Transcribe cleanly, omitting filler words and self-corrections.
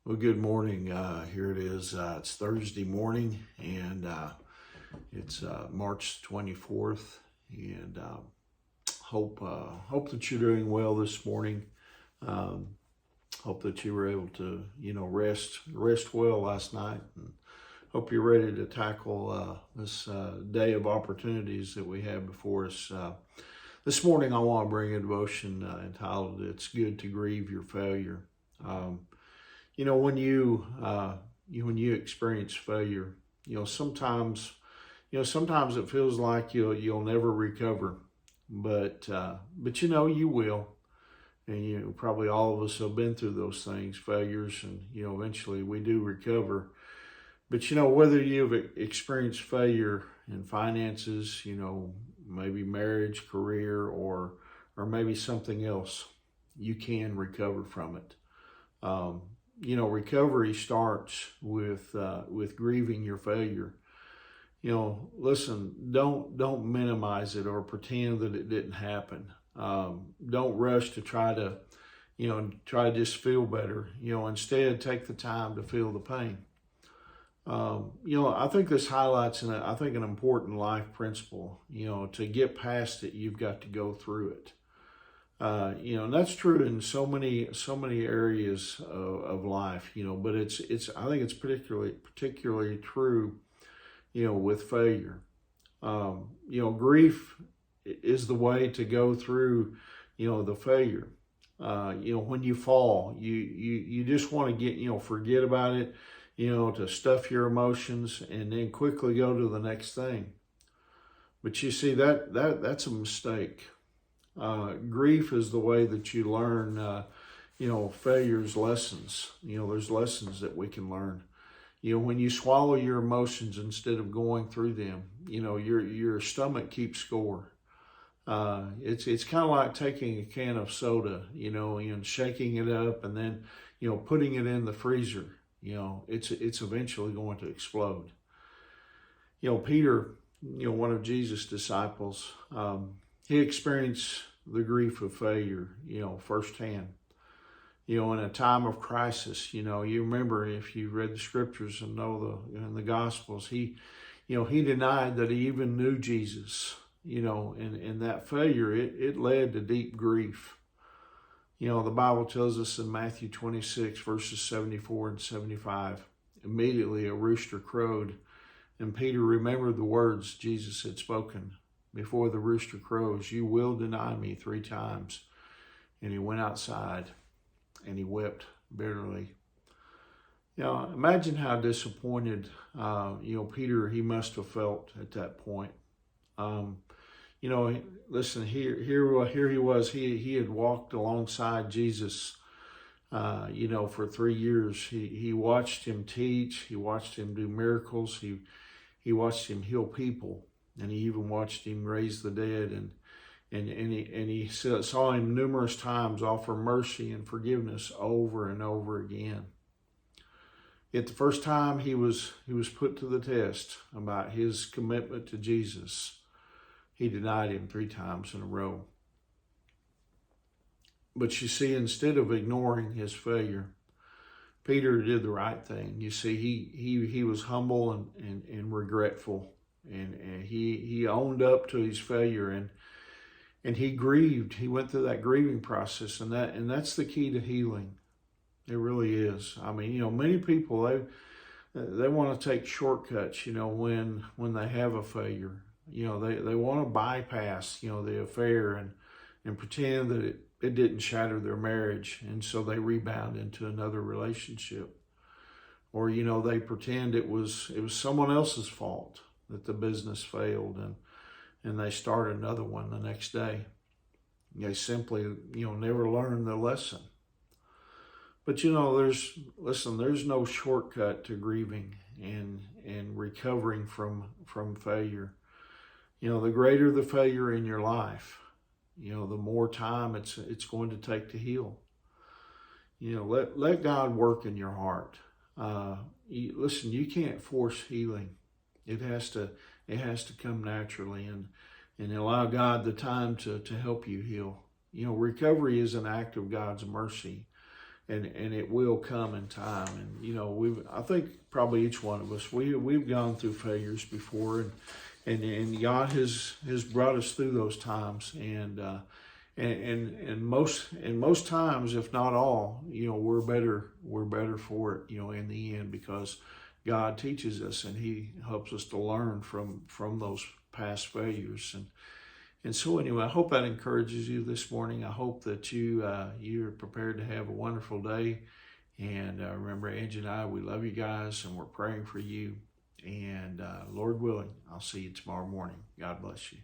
Well, good morning. Here it is. It's Thursday morning, and it's March 24th. And hope that you're doing well this morning. Um, Hope that you were able to, rest well last night. And hope you're ready to tackle this day of opportunities that we have before us. This morning, I want to bring a devotion entitled "It's Good to Grieve Your Failure." When you experience failure, sometimes it feels like you'll never recover, but you will, and probably all of us have been through those things, failures, and eventually we do recover. But whether you've experienced failure in finances, maybe marriage, career, or maybe something else, you can recover from it. Recovery starts with grieving your failure. Listen, don't minimize it or pretend that it didn't happen. Don't rush to try to just feel better. Instead, take the time to feel the pain. I think this highlights an important life principle. To get past it, you've got to go through it. And that's true in so many areas of life, but I think it's particularly true, with failure. Grief is the way to go through, the failure. When you fall, you just want to forget about it, to stuff your emotions and then quickly go to the next thing. But you see that's a mistake. Grief is the way that you learn, failure's lessons. There's lessons that we can learn. When you swallow your emotions instead of going through them, your stomach keeps score. It's kind of like taking a can of soda, and shaking it up and then, putting it in the freezer. It's eventually going to explode. Peter, one of Jesus' disciples, he experienced the grief of failure, firsthand. In a time of crisis, you remember if you read the scriptures and know in the Gospels, he denied that he even knew Jesus, and that failure, it led to deep grief. The Bible tells us in Matthew 26, verses 74 and 75, immediately a rooster crowed, and Peter remembered the words Jesus had spoken. Before the rooster crows, you will deny me 3 times. And he went outside and he wept bitterly. Imagine how disappointed, Peter, he must have felt at that point. Listen, here he was. He had walked alongside Jesus, for 3 years. He watched him teach. He watched him do miracles. He watched him heal people. And he even watched him raise the dead, and he saw him numerous times offer mercy and forgiveness over and over again. Yet the first time he was put to the test about his commitment to Jesus, he denied him 3 times in a row. But you see, instead of ignoring his failure, Peter did the right thing. You see, he was humble and regretful. And he owned up to his failure, and he grieved. He went through that grieving process, and that's the key to healing. It really is. I mean, many people they want to take shortcuts. When they have a failure, they want to bypass the affair and pretend that it didn't shatter their marriage, and so they rebound into another relationship, or they pretend it was someone else's fault that the business failed, and they start another one the next day. They simply, never learn the lesson. But there's no shortcut to grieving and recovering from failure. The greater the failure in your life, the more time it's going to take to heal. Let God work in your heart. Listen, you can't force healing. It has to come naturally, and allow God the time to help you heal. Recovery is an act of God's mercy. and it will come in time. And you know, I think probably each one of us, we've gone through failures before, and God has brought us through those times, and most times, if not all, you know, we're better for it, you know, in the end, because God teaches us and He helps us to learn from those past failures. And so anyway, I hope that encourages you this morning. I hope that you're prepared to have a wonderful day. And remember, Angie and I, we love you guys, and we're praying for you. And Lord willing, I'll see you tomorrow morning. God bless you.